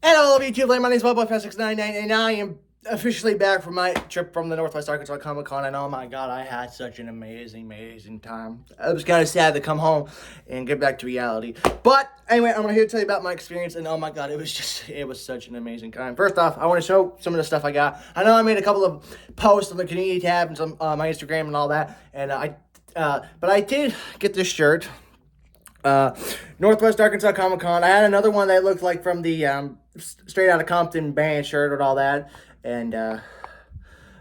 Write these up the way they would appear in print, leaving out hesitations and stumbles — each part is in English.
Hello, YouTube land. My name is Bobo5699, and I am officially back from my trip from the Northwest Arkansas Comic Con. And oh my god, I had such an amazing time. I was kind of sad to come home and get back to reality. But anyway, I'm here to tell you about my experience. And oh my god, it was such an amazing time. First off, I want to show some of the stuff I got. I know I made a couple of posts on the community tab and some my Instagram and all that. And but I did get this shirt. Northwest Arkansas Comic Con. I had another one that looked like from the Straight Outta Compton band shirt and all that, and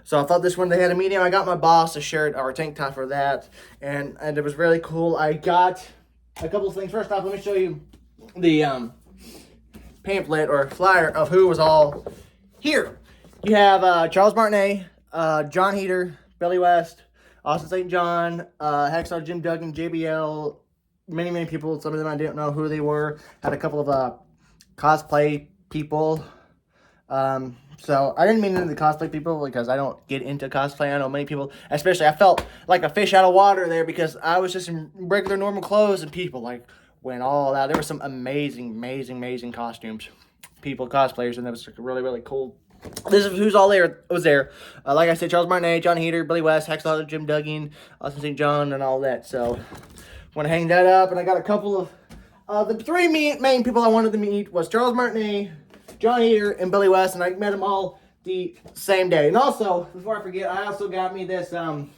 so I thought this one, they had a medium. I got my boss a shirt or a tank top for that, and it was really cool. I got a couple of things. First off, let me show you the pamphlet or flyer of who was all here. You have Charles Martinet, John Heater, Billy West, Austin St. John, Hacksaw Jim Duggan, JBL, many people. Some of them I didn't know who they were. Had a couple of cosplay people. So I didn't mean into the cosplay people because I don't get into cosplay. I know many people, especially I felt like a fish out of water there because I was just in regular normal clothes and people like went all out. There were some amazing costumes, people, cosplayers, and that was really cool. This is who's all there. Was there. Like I said, Charles Martinet, John Heater, Billy West, Hacksaw Jim Duggan, Austin St. John, and all that. So want to hang that up, and I got a couple of the three main people I wanted to meet was Charles Martinet, John Heater, and Billy West, and I met them all the same day. And also, before I forget, I also got me this Hasune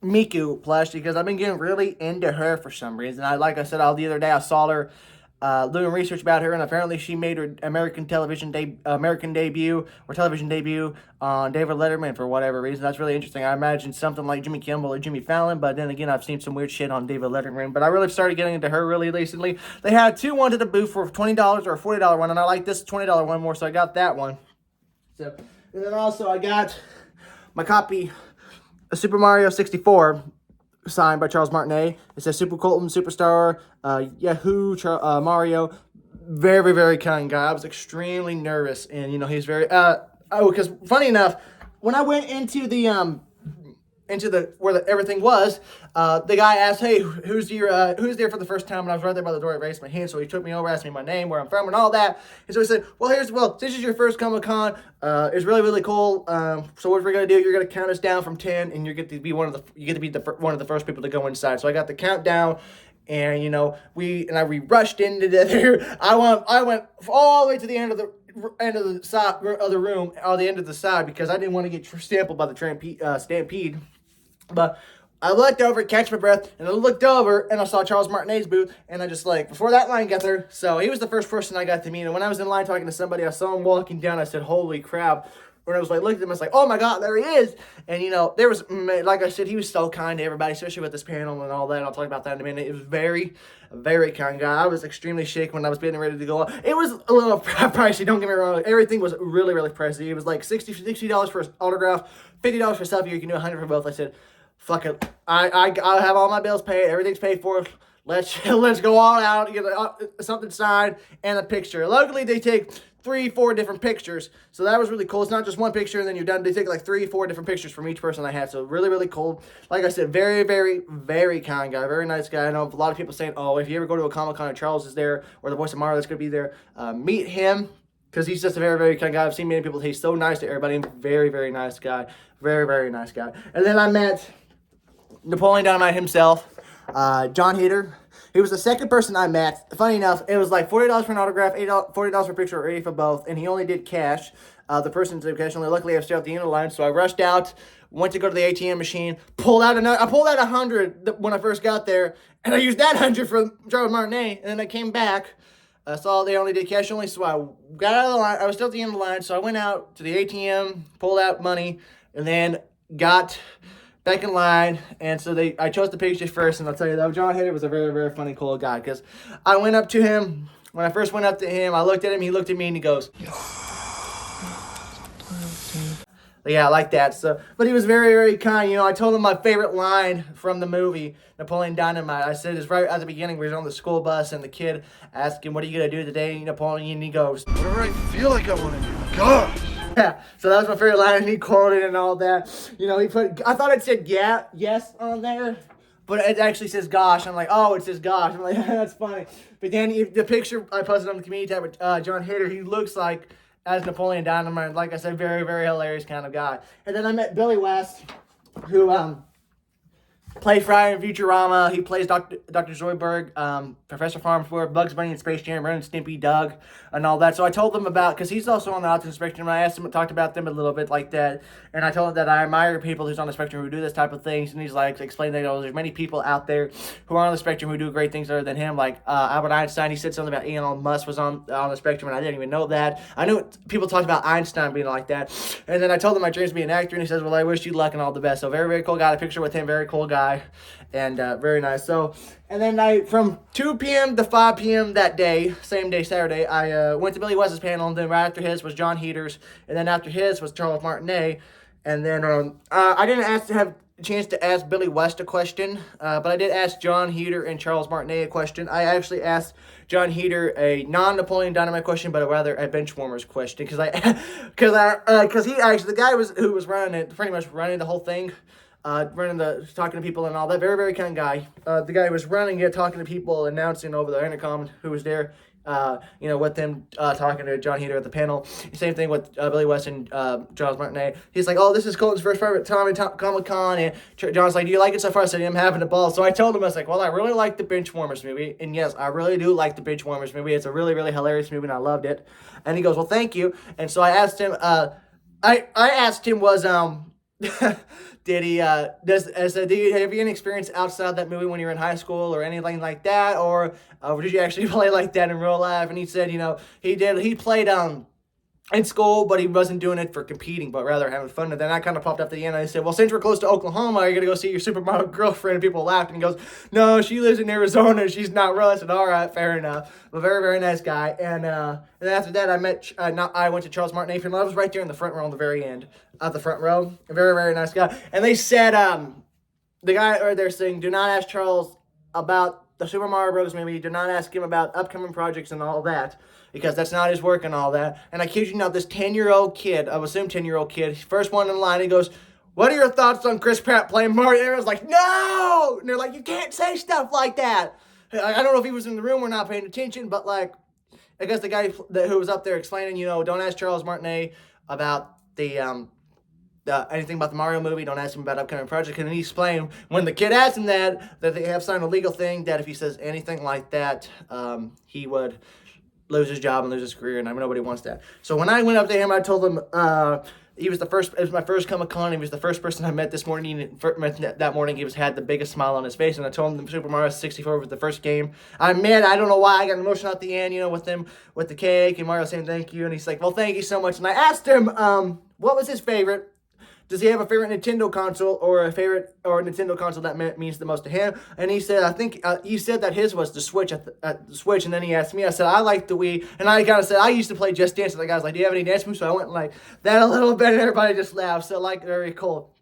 Miku plush because I've been getting really into her for some reason. Like I said, the other day I saw her doing research about her, and apparently she made her American debut or television debut on David Letterman for whatever reason. That's really interesting. I imagine something like Jimmy Kimmel or Jimmy Fallon, but then again, I've seen some weird shit on David Letterman. But I really started getting into her really recently. They had two ones at the booth for $20 or a $40 one, and I like this $20 one more, so I got that one. So, and then also I got my copy of Super Mario 64. Signed by Charles Martinet. It says Super Colton, Superstar, Yahoo, Mario. Very kind guy. I was extremely nervous, and you know he's very because funny enough, when I went into the where everything was, the guy asked, "Hey, who's there for the first time?" And I was right there by the door. I raised my hand, so he took me over, asked me my name, where I'm from, and all that. And so he said, "Well, this is your first Comic Con. It's really cool. So what we're gonna do? You're gonna count us down from 10, and you get to be one of the first people to go inside." So I got the countdown. And you know we rushed into there. I went all the way to the end of the side of the room, or the end of the side, because I didn't want to get sampled by the stampede. But I looked over, catch my breath, and I looked over, and I saw Charles Martinet's booth, and I just before that line got there, so he was the first person I got to meet. And when I was in line talking to somebody, I saw him walking down. I said, "Holy crap!" When I was looked at him, I was like, "Oh my god, there he is!" And you know, there was, like I said, he was so kind to everybody, especially with this panel and all that. I'll talk about that in a minute. It was very kind guy. I was extremely shaken when I was getting ready to go. It was a little pricey. Don't get me wrong. Everything was really pricey. It was like $60 for an autograph, $50 for selfie. You can do 100 for both. I said, "Fuck it. I have all my bills paid. Everything's paid for. Let's go all out. Get something signed and a picture." Locally, they take 3-4 different pictures, so that was really cool. It's not just one picture and then you're done. They take like 3-4 different pictures from each person I had, so really cool. Like I said, very kind guy, very nice guy. I know a lot of people saying, "Oh, if you ever go to a Comic Con and Charles is there, or the voice of Mario that's going to be there, meet him," because he's just a very kind guy. I've seen many people. He's so nice to everybody. Very nice guy. Very nice guy. And then I met Napoleon Dynamite himself, John Heater. He was the second person I met. Funny enough, it was like $40 for an autograph, $40 for a picture, or $80 for both, and he only did cash. The person did cash only. Luckily, I was still at the end of the line, so I rushed out, went to go to the ATM machine, pulled out 100 when I first got there, and I used that 100 for Charles Martinet, and then I came back. Saw they only did cash only, so I got out of the line. I was still at the end of the line, so I went out to the ATM, pulled out money, and then got back in line, and so I chose the picture first, and I'll tell you though, John Heater was a very funny, cool guy, because I went up to him. When I first went up to him, I looked at him, he looked at me, and he goes, "Yeah, I like that." So, but he was very kind. You know, I told him my favorite line from the movie, Napoleon Dynamite. I said it's right at the beginning where he's on the school bus, and the kid asked him, "What are you going to do today, Napoleon?" And he goes, "Whatever I feel like I want to do." God. Yeah, so that was my favorite line, and he quoted and all that. You know, I thought it said yes on there, but it actually says Gosh. I'm like, oh, it says Gosh. I'm like, that's funny. But then the picture I posted on the community tab with John Hader, he looks like as Napoleon Dynamite. Like I said, very, very hilarious kind of guy. And then I met Billy West, who played Fry in Futurama. He plays Dr. Zoidberg, Professor Farnsworth, Bugs Bunny in Space Jam, Ren and Stimpy, Doug, and all that. So I told them about, because he's also on the autism spectrum, and I asked him, talked about them a little bit like that, and I told him that I admire people who's on the spectrum who do this type of things, and he's like, explained that, there's many people out there who are on the spectrum who do great things other than him, like Albert Einstein. He said something about Elon Musk was on the spectrum, and I didn't even know that. I knew people talked about Einstein being like that, and then I told him my dreams to be an actor, and he says, well, I wish you luck and all the best. So very, very cool guy. I got a picture with him, very cool guy. And very nice. So, and then from 2 p.m. to 5 p.m. that day, same day, Saturday, I went to Billy West's panel, and then right after his was John Heaters, and then after his was Charles Martinet, and then I didn't have a chance to ask Billy West a question, but I did ask John Heater and Charles Martinet a question. I actually asked John Heater a non-Napoleon Dynamite question, but rather a Benchwarmers question, because he actually, the guy who was running it, pretty much running the whole thing, talking to people and all that. Very, very kind guy. The guy who was running it, talking to people, announcing over the intercom who was there, with them talking to John Heater at the panel. Same thing with Billy West and Charles Martinet. He's like, oh, this is Colton's first private time at Comic-Con. And John's like, do you like it so far? I said, I'm having a ball. So I told him, I was like, well, I really like the Benchwarmers movie. And yes, I really do like the Benchwarmers movie. It's a really, really hilarious movie, and I loved it. And he goes, well, thank you. And so I asked him, I asked him did he, have you any experience outside that movie when you were in high school or anything like that? Or did you actually play like that in real life? And he said, he played, in school, but he wasn't doing it for competing, but rather having fun. And then I kind of popped up at the end, and I said, well, since we're close to Oklahoma, are you going to go see your supermodel girlfriend? And people laughed, and he goes, no, she lives in Arizona, she's not real. I said, all right, fair enough. But very, very nice guy. And then after that, I went to Charles Martinet, and I was right there in the front row on the very end of the front row. A very, very nice guy. And they said, the guy over there saying, do not ask Charles about the Super Mario Bros. Movie. Do not ask him about upcoming projects and all that, because that's not his work and all that. And I kid you not, this 10-year-old kid, I assume 10-year-old kid, first one in line, he goes, what are your thoughts on Chris Pratt playing Mario? And everyone's like, no! And they're like, you can't say stuff like that. I don't know if he was in the room or not paying attention, but like, I guess the guy who was up there explaining, don't ask Charles Martinet about anything about the Mario movie, don't ask him about upcoming projects. And he explained, when the kid asked him that they have signed a legal thing that if he says anything like that, he would lose his job and lose his career, and nobody wants that. So when I went up to him, I told him it was my first Comic-Con. He was the first person I met this morning. That morning, he had the biggest smile on his face, and I told him the Super Mario 64 was the first game I met. I don't know why I got emotional at the end, with them, with the cake, and Mario saying thank you, and he's like, well, thank you so much. And I asked him, what was his favorite? Does he have a favorite Nintendo console or a Nintendo console that means the most to him? And he said, I think he said that his was the Switch at the Switch. And then he asked me, I said, I like the Wii. And I kind of said, I used to play Just Dance. And the guy was like, do you have any dance moves? So I went like that a little bit, and everybody just laughed. So very cool.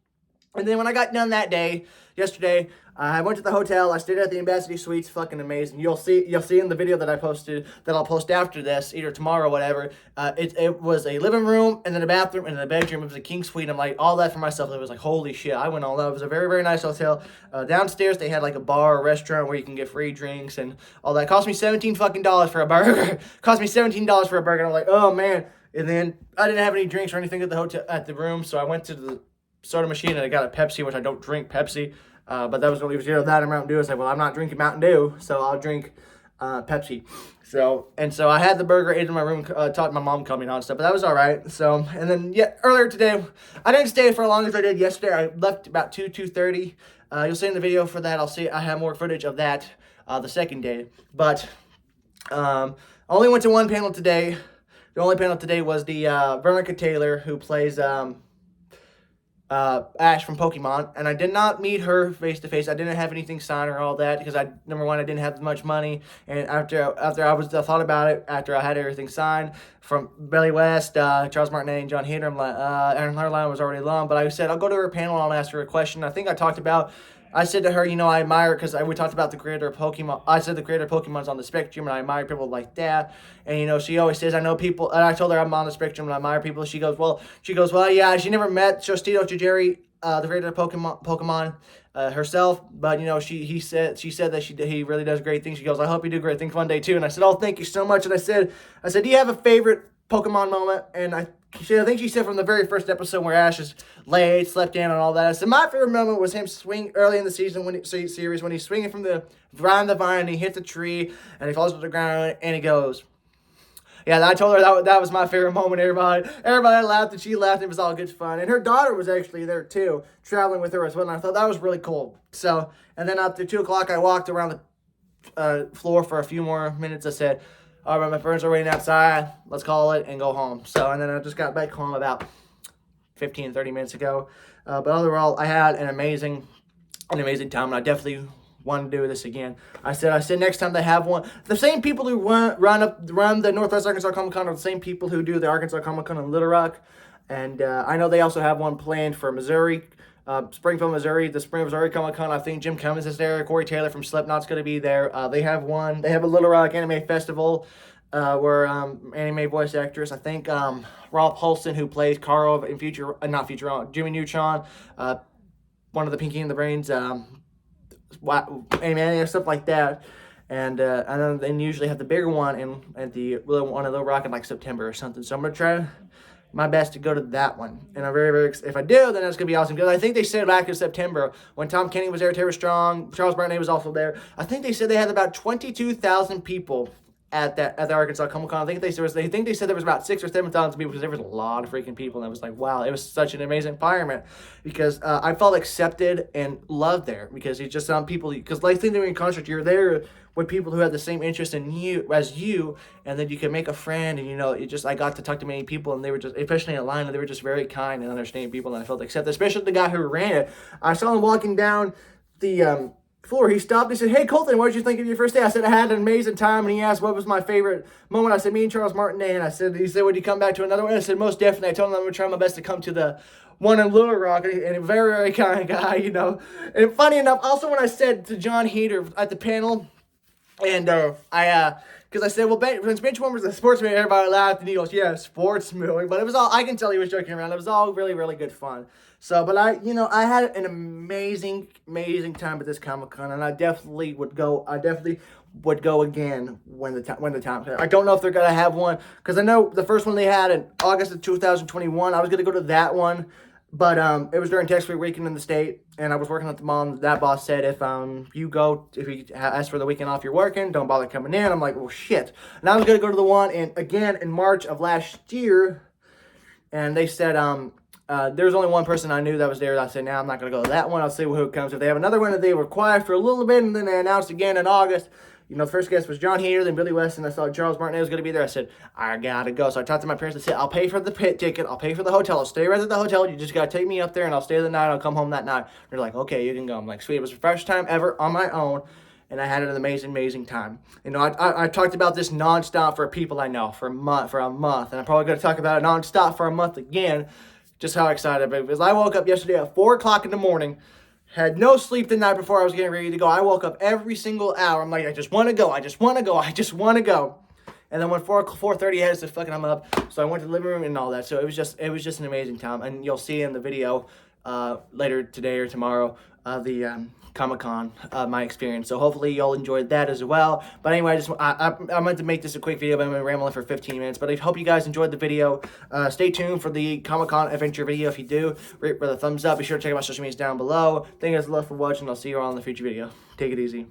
And then when I got done that day, yesterday, I went to the hotel. I stayed at the Ambassador Suites. Fucking amazing. You'll see in the video that I posted, that I'll post after this, either tomorrow or whatever. It was a living room, and then a bathroom, and then a bedroom. It was a king suite. I'm like, all that for myself. It was like, holy shit. I went all out. It was a very, very nice hotel. Downstairs, they had like a bar or restaurant where you can get free drinks and all that. It cost me $17 fucking for a burger. Cost me $17 for a burger. And I'm like, oh man. And then I didn't have any drinks or anything at the room, so I went to the soda machine and I got a Pepsi, which I don't drink Pepsi. But that was when he was that and Mountain Dew. I was like, well, I'm not drinking Mountain Dew, so I'll drink Pepsi. So I had the burger, ate in my room, talked to my mom coming on and stuff, but that was all right. So, and then, earlier today, I didn't stay for as long as I did yesterday. I left about 2:30. You'll see in the video for that. I have more footage of that the second day. But I only went to one panel today. The only panel today was the Veronica Taylor, who plays Ash from Pokemon, and I did not meet her face to face. I didn't have anything signed or all that, because number one, I didn't have much money, and after I thought about it, after I had everything signed from Billy West, Charles Martinet, and John Hader, I'm like, and her line was already long, but I said I'll go to her panel and I'll ask her a question. I think I said to her, I admire, because we talked about the creator of Pokemon. I said the creator of Pokemon's on the spectrum, and I admire people like that. And, she always says, I know people, and I told her I'm on the spectrum and I admire people. She goes, well, yeah, she never met Shostito Chijiri, the creator of Pokemon. herself, but she said that he really does great things. She goes, I hope you do great things one day too. And I said, oh, thank you so much. And I said, do you have a favorite Pokemon moment? And I think she said from the very first episode where Ash is laid, slept in, and all that. I said my favorite moment was him swing early in the series when he's swinging from the vine, and he hits a tree and he falls to the ground and he goes. Yeah, I told her that was my favorite moment. Everybody laughed and she laughed. It was all good fun. And her daughter was actually there too, traveling with her as well. And I thought that was really cool. So, and then after 2 o'clock, I walked around the floor for a few more minutes. I said, all right, my friends are waiting outside. Let's call it and go home. So, and then I just got back home about 15, 30 minutes ago. But overall, I had an amazing time. And I definitely want to do this again. I said next time they have one, the same people who run the Northwest Arkansas Comic Con are the same people who do the Arkansas Comic Con in Little Rock, and I know they also have one planned for Missouri, Springfield, Missouri, the Spring of Missouri Comic Con. I think Jim Cummins is there, Corey Taylor from Slipknot's going to be there. They have a Little Rock Anime Festival where anime voice actress, I think Rob Paulson, who plays Carl in Jimmy Neutron, one of the Pinky and the Brains. And stuff like that, and then usually have the bigger one at the one of the Rock in like September or something. So I'm gonna try my best to go to that one, and I'm very, very if I do, then that's gonna be awesome because I think they said back in September when Tom Kenny was there, Terry Strong, Charles Barnet was also there. I think they said they had about 22,000 people at the Arkansas Comic Con. I think they said there was about 6,000 or 7,000 people because there was a lot of freaking people, and I was like, wow, it was such an amazing environment because I felt accepted and loved there because it's just some people, because like think during concert you're there with people who have the same interest in you as you, and then you can make a friend, and I got to talk to many people, and they were just, especially in line, and they were just very kind and understanding people, and I felt accepted, especially the guy who ran it. I saw him walking down the floor. He stopped. He said, hey, Colton, what did you think of your first day? I said, I had an amazing time. And he asked, what was my favorite moment? I said, me and Charles Martinet. And he said, would you come back to another one? I said, most definitely. I told him I'm going to try my best to come to the one in Little Rock. And a very, very kind guy, And funny enough, also when I said to John Heater at the panel, and because I said, well, since Benchwarmer was a sportsman, everybody laughed, and he goes, yeah, sports movie. But it was all, I can tell he was joking around. It was all really, really good fun. So, but I had an amazing time at this Comic-Con, and I definitely would go again when the time comes. I don't know if they're going to have one, because I know the first one they had in August of 2021, I was going to go to that one, but it was during tax free weekend in the state, and I was working at the mall, and that boss said, if you ask for the weekend off you're working, don't bother coming in. I'm like, well, shit. And I was going to go to the one again in March of last year, and they said, there was only one person I knew that was there. I said, I'm not going to go to that one. I'll see who comes. If they have another one that they were quiet for a little bit, and then they announced again in August. The first guest was John Heater, then Billy West, and I saw Charles Martinet was going to be there. I said, I got to go. So I talked to my parents. I said, I'll pay for the pit ticket. I'll pay for the hotel. I'll stay right at the hotel. You just got to take me up there, and I'll stay the night. I'll come home that night. They're like, okay, you can go. I'm like, sweet. It was the first time ever on my own, and I had an amazing time. I talked about this nonstop for people I know for a month, and I'm probably going to talk about it nonstop for a month again. Just how excited I am. Because I woke up yesterday at 4 o'clock in the morning, had no sleep the night before I was getting ready to go. I woke up every single hour. I'm like, I just want to go. And then when 4:30 hit, I said, fucking, I'm up. So I went to the living room and all that. So it was just an amazing time. And you'll see in the video later today or tomorrow the Comic-Con, my experience. So hopefully you'll enjoy that as well. But anyway, I meant to make this a quick video, but I'm rambling for 15 minutes. But I hope you guys enjoyed the video. Stay tuned for the Comic-Con adventure video. If you do, rate with a thumbs up. Be sure to check out my social medias down below. Thank you guys a lot for watching. I'll see you all in the future video. Take it easy.